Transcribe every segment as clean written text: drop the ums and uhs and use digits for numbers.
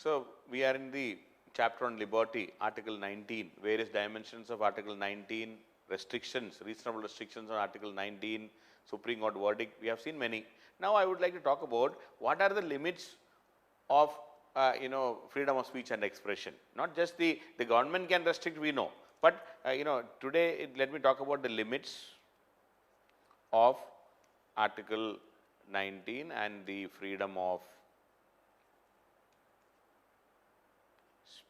So we are in the chapter on liberty, Article 19, various dimensions of Article 19, restrictions, reasonable restrictions on Article 19, Supreme Court verdict. We have seen many. Now I would like to talk about what are the limits of freedom of speech and expression. Not just the government can restrict, we know, but today let me talk about the limits of Article 19 and the freedom of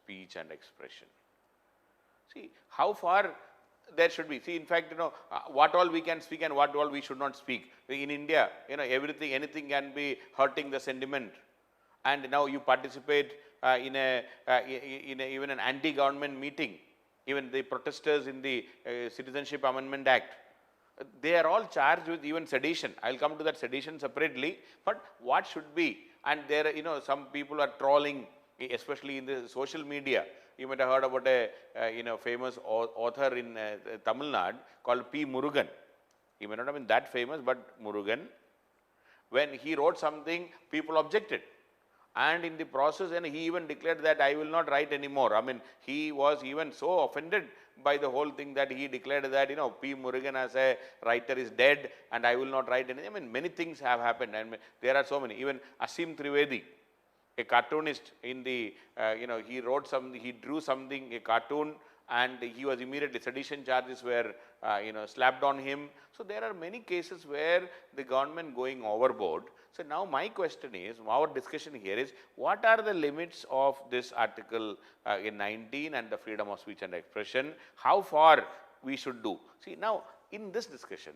speech and expression. See how far there should be. See, in fact, what all we can speak and what all we should not speak. In India, everything, anything can be hurting the sentiment. And now you participate in even an anti-government meeting. Even the protesters in the Citizenship Amendment Act, they are all charged with even sedition. I will come to that sedition separately. But what should be? And there, some people are trolling, especially in the social media. You might have heard about a famous author in Tamil Nadu called P. Murugan. He may not have been that famous, but Murugan, when he wrote something, people objected. And in the process, and he even declared that I will not write anymore. I mean, he was even so offended by the whole thing that he declared that, P. Murugan as a writer is dead and I will not write anything. I mean, many things have happened and there are so many. Even Asim Trivedi, a cartoonist in the, he wrote something, he drew something, a cartoon, and he was immediately, sedition charges were, slapped on him. So there are many cases where the government going overboard. So now my question is, our discussion here is, what are the limits of this Article 19 and the freedom of speech and expression? How far we should do? See, now in this discussion,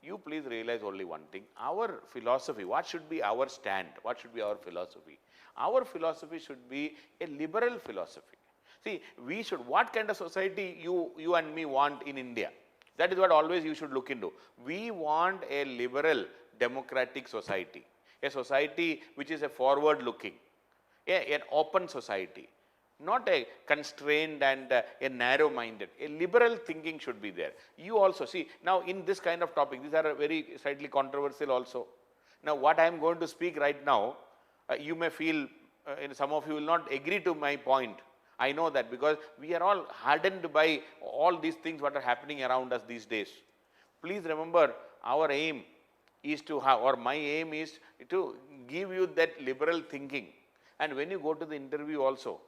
you please realize only one thing. Our philosophy, what should be our stand? What should be our philosophy? Our philosophy should be a liberal philosophy. See, we should, what kind of society you and me want in India? That is what always you should look into. We want a liberal, democratic society. A society which is a forward looking, an open society, not a constrained and a narrow minded. A liberal thinking should be there. You also see, now in this kind of topic, these are very slightly controversial also. Now what I am going to speak right now, you may feel, some of you will not agree to my point. I know that because we are all hardened by all these things what are happening around us these days. Please remember, our aim is to have, or my aim is to give you that liberal thinking. And when you go to the interview also,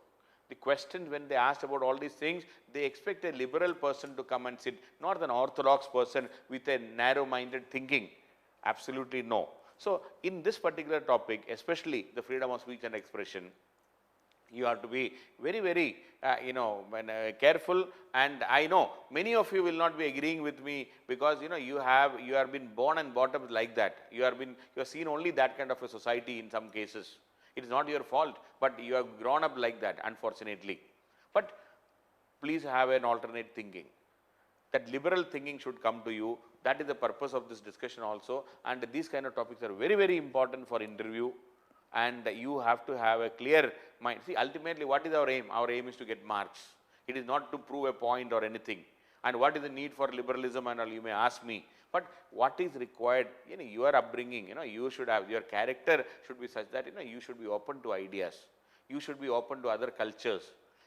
the questions when they asked about all these things, they expect a liberal person to come and sit, not an orthodox person with a narrow-minded thinking. Absolutely no. So in this particular topic, especially the freedom of speech and expression, you have to be very, very, careful. And I know many of you will not be agreeing with me because, you have been born and brought up like that. You have seen only that kind of a society in some cases. It is not your fault, but you have grown up like that, unfortunately. But please have an alternate thinking. That liberal thinking should come to you. That is the purpose of this discussion also. And these kind of topics are very, very important for interview. And you have to have a clear mind. See, ultimately, what is our aim? Our aim is to get marks. It is not to prove a point or anything. And what is the need for liberalism and all, you may ask me. But what is required, your upbringing, you should have, your character should be such that, you should be open to ideas. You should be open to other cultures.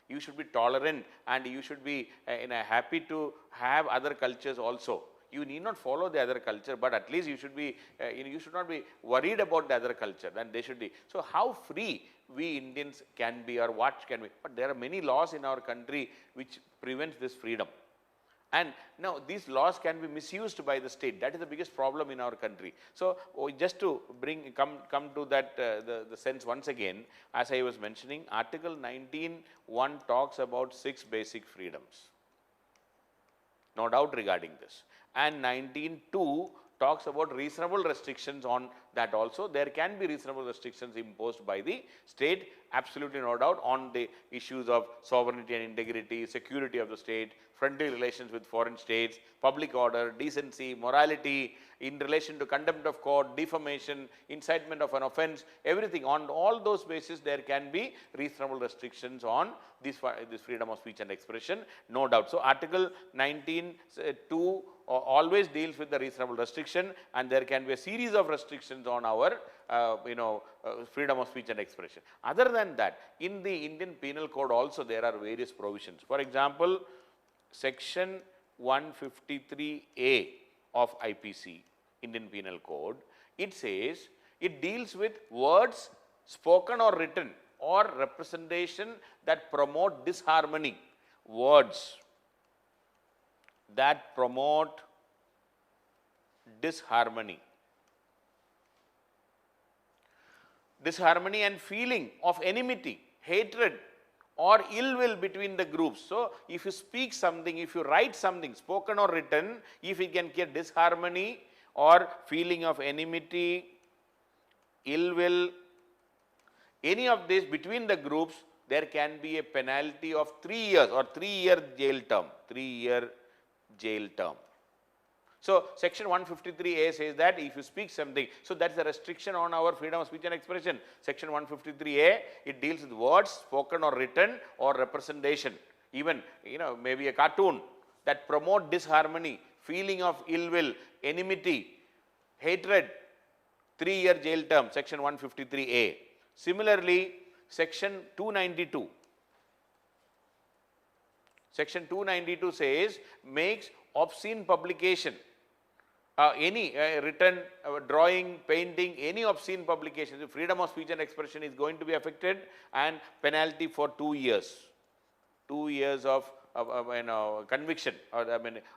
You should be tolerant and you should be happy to have other cultures also. You need not follow the other culture, but at least you should be, you should not be worried about the other culture, then they should be. So how free we Indians can be or what can be, but there are many laws in our country which prevents this freedom. And now these laws can be misused by the state. That is the biggest problem in our country. So just to come to that, the sense once again, as I was mentioning, Article 19(1) talks about 6 basic freedoms. No doubt regarding this. And 19(2) talks about reasonable restrictions on that also. There can be reasonable restrictions imposed by the state, absolutely no doubt, on the issues of sovereignty and integrity, security of the state, friendly relations with foreign states, public order, decency, morality, in relation to contempt of court, defamation, incitement of an offense, everything. On all those bases, there can be reasonable restrictions on this freedom of speech and expression, no doubt. So Article 19(2) always deals with the reasonable restriction, and there can be a series of restrictions on our freedom of speech and expression. Other than that, in the Indian Penal Code also there are various provisions. For example, Section 153A of IPC, Indian Penal Code, it says it deals with words spoken or written or representation that promote disharmony. Words that promote disharmony. Disharmony and feeling of enmity, hatred or ill will between the groups. So, if you speak something, if you write something, spoken or written, if it can create disharmony or feeling of enmity, ill will, any of this between the groups, there can be a penalty of 3 years or 3-year jail term, 3-year jail term. So, Section 153A says that if you speak something, so that is a restriction on our freedom of speech and expression. Section 153A, it deals with words spoken or written or representation, even maybe a cartoon that promote disharmony, feeling of ill will, enmity, hatred, 3-year jail term, Section 153A. Similarly, Section 292. Section 292 says makes obscene publication, any written, drawing, painting, any obscene publication, the freedom of speech and expression is going to be affected, and penalty for 2 years. 2 years of conviction, or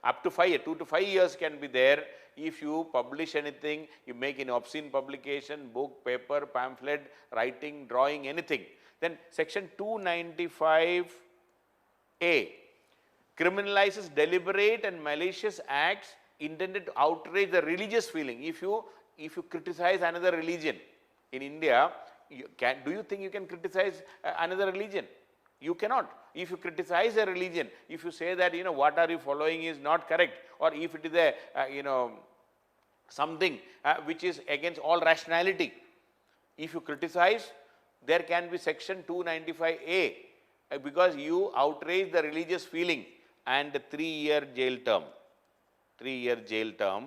up to 5 years, 2 to 5 years can be there if you publish anything, you make an obscene publication, book, paper, pamphlet, writing, drawing, anything. Then Section 295A criminalizes deliberate and malicious acts intended to outrage the religious feeling. If you criticize another religion in India, do you think you can criticize another religion? You cannot. If you criticize a religion, if you say that what are you following is not correct, or if it is a something which is against all rationality, if you criticize, there can be Section 295A because you outrage the religious feeling, and 3-year jail term. 3-year jail term,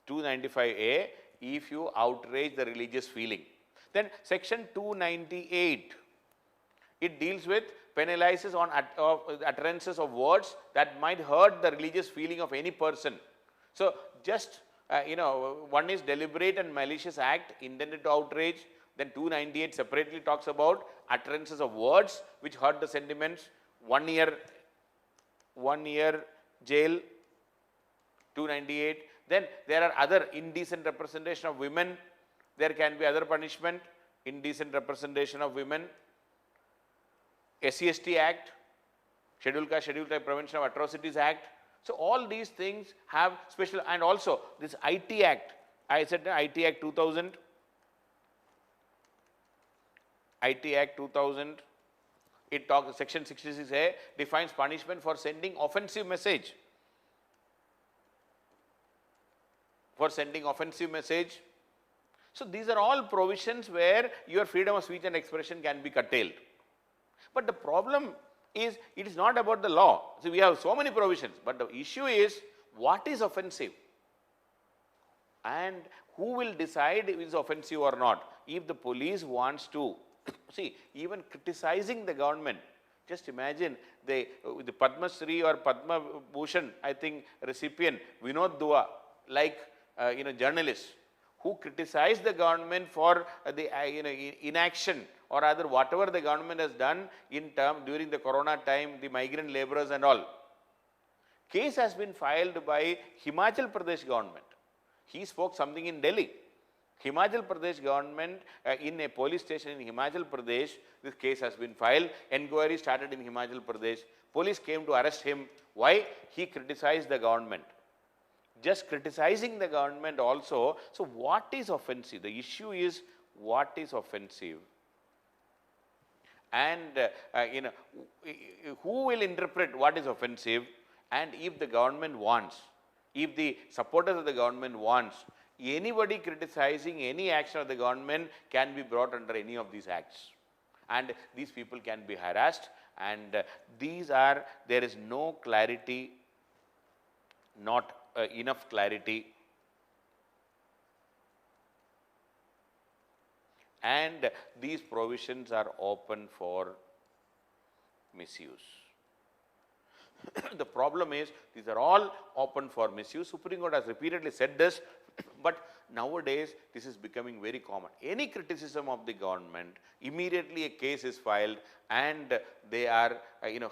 295A, if you outrage the religious feeling. Then Section 298, it deals with, penalizes on utterances of words that might hurt the religious feeling of any person. So, just one is deliberate and malicious act intended to outrage. Then 298 separately talks about utterances of words which hurt the sentiments, 1 year jail, 298. Then there are other indecent representation of women, there can be other punishment, indecent representation of women. SC/ST Act, Scheduled Caste, Scheduled Tribe Prevention of Atrocities Act. So, all these things have special, and also this IT Act, I said IT Act 2000, IT Act 2000, it talks, Section 66A defines punishment for sending offensive message. For sending offensive message. So, these are all provisions where your freedom of speech and expression can be curtailed. But the problem is, it is not about the law. So, we have so many provisions, but the issue is what is offensive and who will decide if it is offensive or not. If the police wants to, see, even criticizing the government, just imagine the Padma Shri or Padma Bhushan, I think, recipient Vinod Dua, like journalists who criticize the government for the inaction, or rather whatever the government has done in term during the corona time, the migrant laborers and all. Case has been filed by Himachal Pradesh government. He spoke something in Delhi. Himachal Pradesh government, in a police station in Himachal Pradesh, this case has been filed. Enquiry started in Himachal Pradesh. Police came to arrest him. Why? He criticized the government. Just criticizing the government also. So, what is offensive? The issue is what is offensive? And who will interpret what is offensive? And if the government wants, if the supporters of the government wants, anybody criticizing any action of the government can be brought under any of these acts, and these people can be harassed, and there is no clarity, not enough clarity. and these provisions are open for misuse. The problem is these are all open for misuse. Supreme Court has repeatedly said this, but nowadays this is becoming very common. Any criticism of the government, immediately a case is filed and they are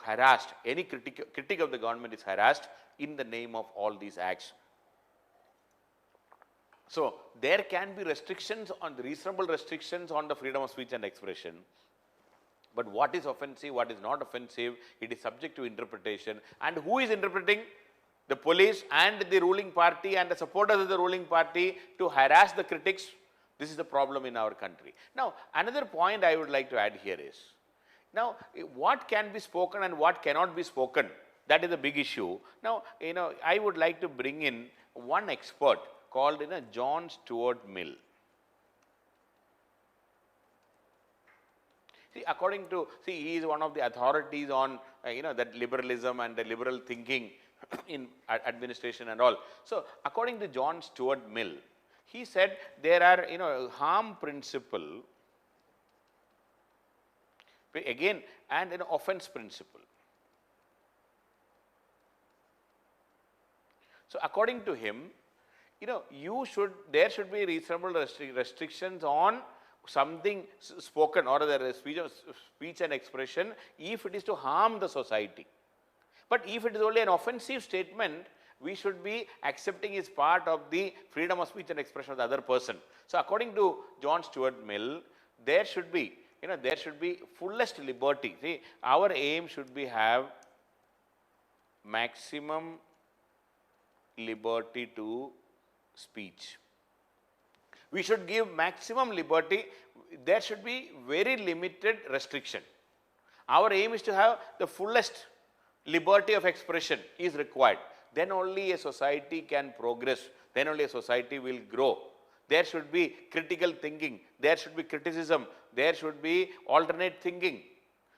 harassed. Any critic of the government is harassed in the name of all these acts. So there can be restrictions on the reasonable restrictions on the freedom of speech and expression. But what is offensive, what is not offensive, it is subject to interpretation. And who is interpreting? The police and the ruling party and the supporters of the ruling party to harass the critics. This is the problem in our country. Now, another point I would like to add here is, now what can be spoken and what cannot be spoken, that is a big issue. Now, I would like to bring in one expert called John Stuart Mill. He is one of the authorities on, that liberalism and the liberal thinking in administration and all. So, according to John Stuart Mill, he said there are, harm principle, again, and an offense principle. So, according to him, there should be reasonable restrictions on something spoken or the speech and expression if it is to harm the society. But if it is only an offensive statement, we should be accepting as part of the freedom of speech and expression of the other person. So according to John Stuart Mill, there should be, fullest liberty. See, our aim should be have maximum liberty to speech. We should give maximum liberty. There should be very limited restriction. Our aim is to have the fullest liberty of expression is required. Then only a society can progress. Then only a society will grow. There should be critical thinking. There should be criticism. There should be alternate thinking.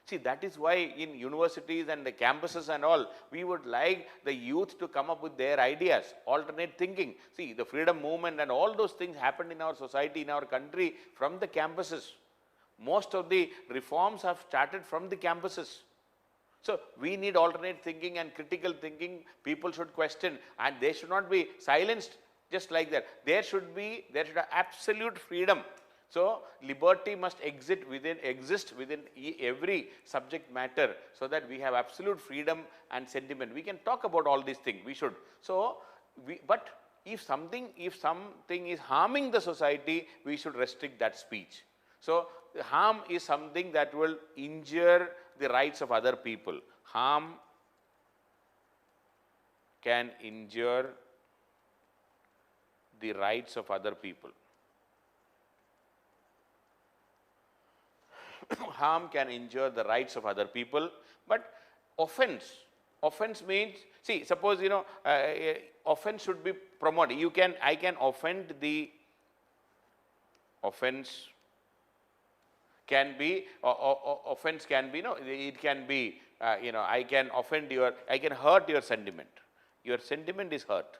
See, that is why in universities and the campuses and all, we would like the youth to come up with their ideas, alternate thinking. See, the freedom movement and all those things happened in our society, in our country, from the campuses. Most of the reforms have started from the campuses. So, we need alternate thinking and critical thinking. People should question and they should not be silenced just like that. There should be absolute freedom. So, liberty must exist within every subject matter so that we have absolute freedom and sentiment. We can talk about all these things, we should. So, but if something is harming the society, we should restrict that speech. So, harm is something that will injure the rights of other people. Harm can injure the rights of other people. Harm can injure the rights of other people, but offense means, see, suppose, offense should be promoted. I can offend the offense can be, offense can be, it can be, I can offend I can hurt your sentiment. Your sentiment is hurt.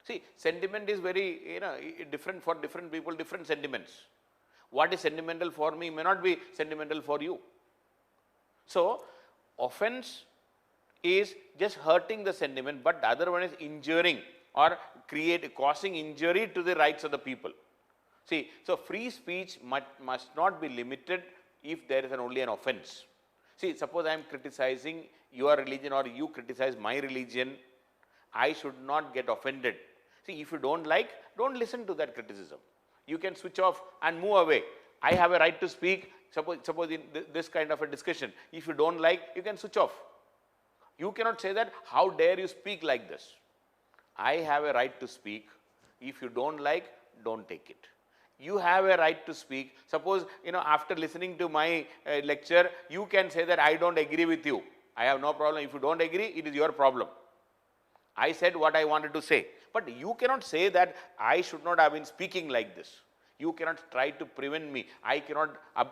See, sentiment is very, different for different people, different sentiments. What is sentimental for me may not be sentimental for you. So, offense is just hurting the sentiment, but the other one is injuring or causing injury to the rights of the people. See, so free speech must not be limited if there is only an offense. See, suppose I am criticizing your religion or you criticize my religion, I should not get offended. See, if you don't like, don't listen to that criticism. You can switch off and move away. I have a right to speak, suppose in this kind of a discussion. If you don't like, you can switch off. You cannot say that, how dare you speak like this? I have a right to speak. If you don't like, don't take it. You have a right to speak. Suppose, after listening to my lecture, you can say that I don't agree with you. I have no problem. If you don't agree, it is your problem. I said what I wanted to say. But you cannot say that I should not have been speaking like this. You cannot try to prevent me.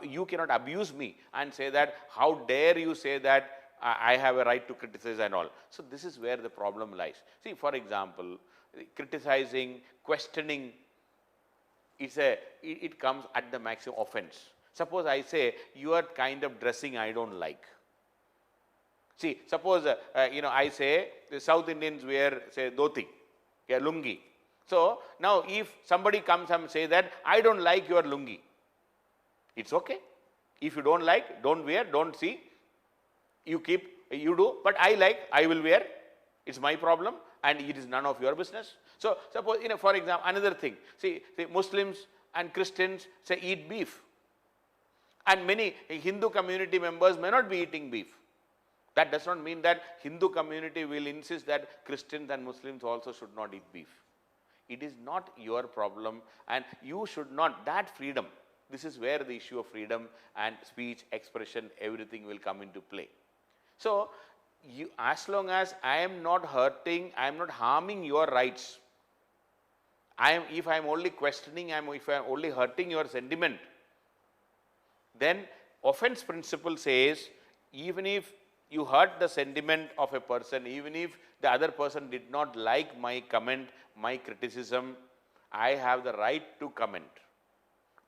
You cannot abuse me and say that, how dare you say that I have a right to criticize and all. So this is where the problem lies. See, for example, criticizing, questioning is it comes at the maximum offense. Suppose I say, your kind of dressing I don't like. See, suppose, I say the South Indians wear, say, dhoti, lungi. So now if somebody comes and say that, I don't like your lungi, it's okay. If you don't like, don't wear, don't see, you keep, you do, but I like, I will wear, it's my problem and it is none of your business. So suppose, for example, another thing, see Muslims and Christians say eat beef, and many Hindu community members may not be eating beef. That does not mean that Hindu community will insist that Christians and Muslims also should not eat beef. It is not your problem, and you should not, that freedom, this is where the issue of freedom and speech, expression, everything will come into play. So, as long as I am not hurting, I am not harming your rights, if I am only questioning, if I am only hurting your sentiment, then offense principle says, even if you hurt the sentiment of a person, even if the other person did not like my comment, my criticism, I have the right to comment,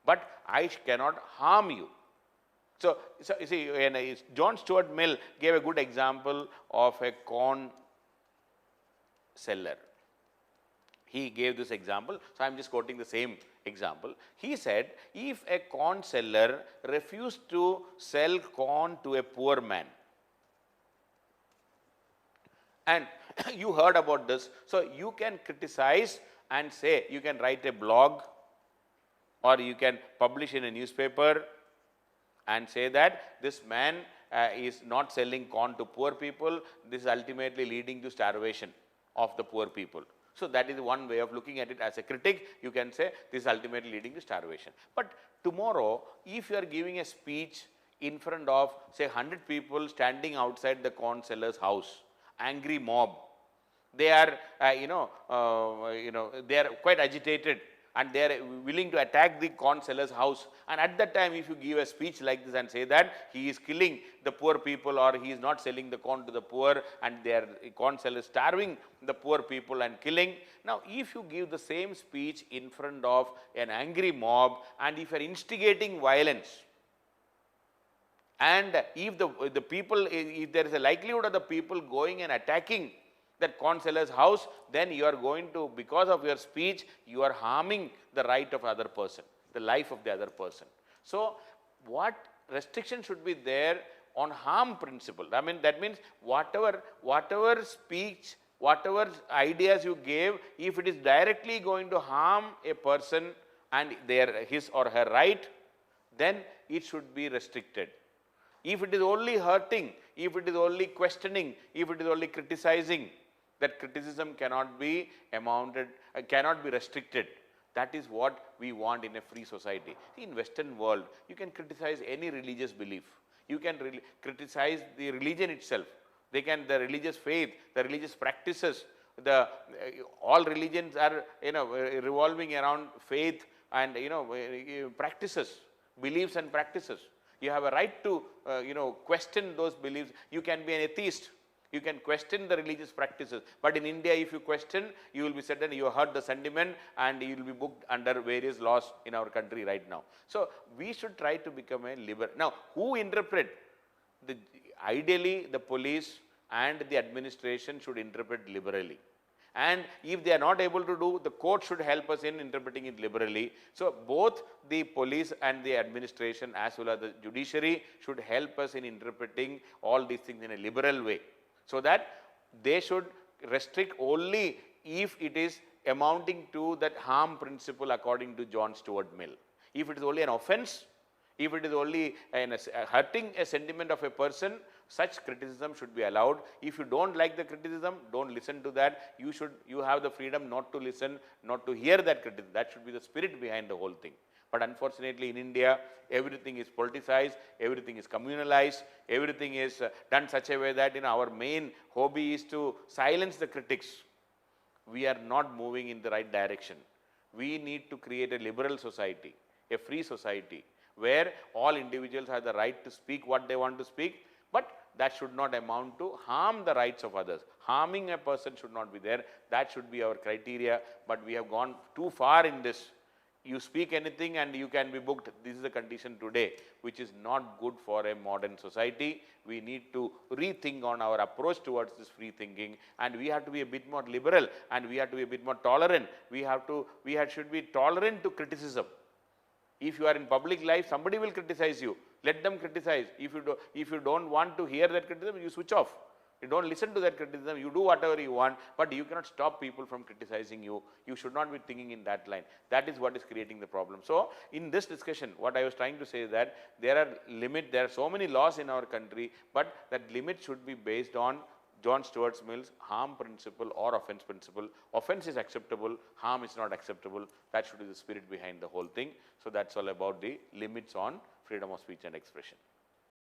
but I cannot harm you. So you see, John Stuart Mill gave a good example of a corn seller. He gave this example, so I am just quoting the same example. He said, if a corn seller refused to sell corn to a poor man, and you heard about this, so you can criticize and say, you can write a blog or you can publish in a newspaper and say that this man is not selling corn to poor people, this is ultimately leading to starvation of the poor people. So that is one way of looking at it. As a critic, you can say this is ultimately leading to starvation. But tomorrow, if you are giving a speech in front of, say, 100 people standing outside the corn seller's house, angry mob, they are, they are quite agitated and they are willing to attack the corn seller's house. And at that time, if you give a speech like this and say that he is killing the poor people or he is not selling the corn to the poor and their corn seller is starving the poor people and killing. Now, if you give the same speech in front of an angry mob and if you are instigating violence, and if the people, if there is a likelihood of the people going and attacking that corn seller's house, then you are going to, because of your speech, you are harming the right of other person, the life of the other person. So, what restriction should be there on harm principle? I mean, that means whatever speech, whatever ideas you gave, if it is directly going to harm a person and his or her right, then it should be restricted. If it is only hurting, if it is only questioning, if it is only criticizing, that criticism cannot be cannot be restricted. That is what we want in a free society. In Western world, you can criticize any religious belief. You can criticize the religion itself. The religious faith, the religious practices, all religions are, revolving around faith and, practices, beliefs and practices. You have a right to, question those beliefs. You can be an atheist. You can question the religious practices. But in India, if you question, you will be said that you hurt the sentiment and you will be booked under various laws in our country right now. So we should try to become a liberal. Now, who interpret? Ideally, the police and the administration should interpret liberally. And if they are not able to do, the court should help us in interpreting it liberally. So both the police and the administration as well as the judiciary should help us in interpreting all these things in a liberal way, so that they should restrict only if it is amounting to that harm principle according to John Stuart Mill. If it is only an offense, if it is only hurting a sentiment of a person, such criticism should be allowed. If you don't like the criticism, don't listen to that. You have the freedom not to listen, not to hear that criticism. That should be the spirit behind the whole thing. But unfortunately, in India, everything is politicized, everything is communalized, everything is done such a way that our main hobby is to silence the critics. We are not moving in the right direction. We need to create a liberal society, a free society, where all individuals have the right to speak what they want to speak, but that should not amount to harm the rights of others. Harming a person should not be there. That should be our criteria. But we have gone too far in this. You speak anything and you can be booked. This is the condition today, which is not good for a modern society. We need to rethink on our approach towards this free thinking, and we have to be a bit more liberal, and we have to be a bit more tolerant. We should be tolerant to criticism. If you are in public life, somebody will criticize you. Let them criticize. If you don't want to hear that criticism, you switch off. You don't listen to that criticism. You do whatever you want, but you cannot stop people from criticizing you. You should not be thinking in that line. That is what is creating the problem. So, in this discussion, what I was trying to say is that there are so many laws in our country, but that limit should be based on John Stuart Mill's harm principle or offense principle. Offense is acceptable, harm is not acceptable. That should be the spirit behind the whole thing. So, that's all about the limits on freedom of speech and expression.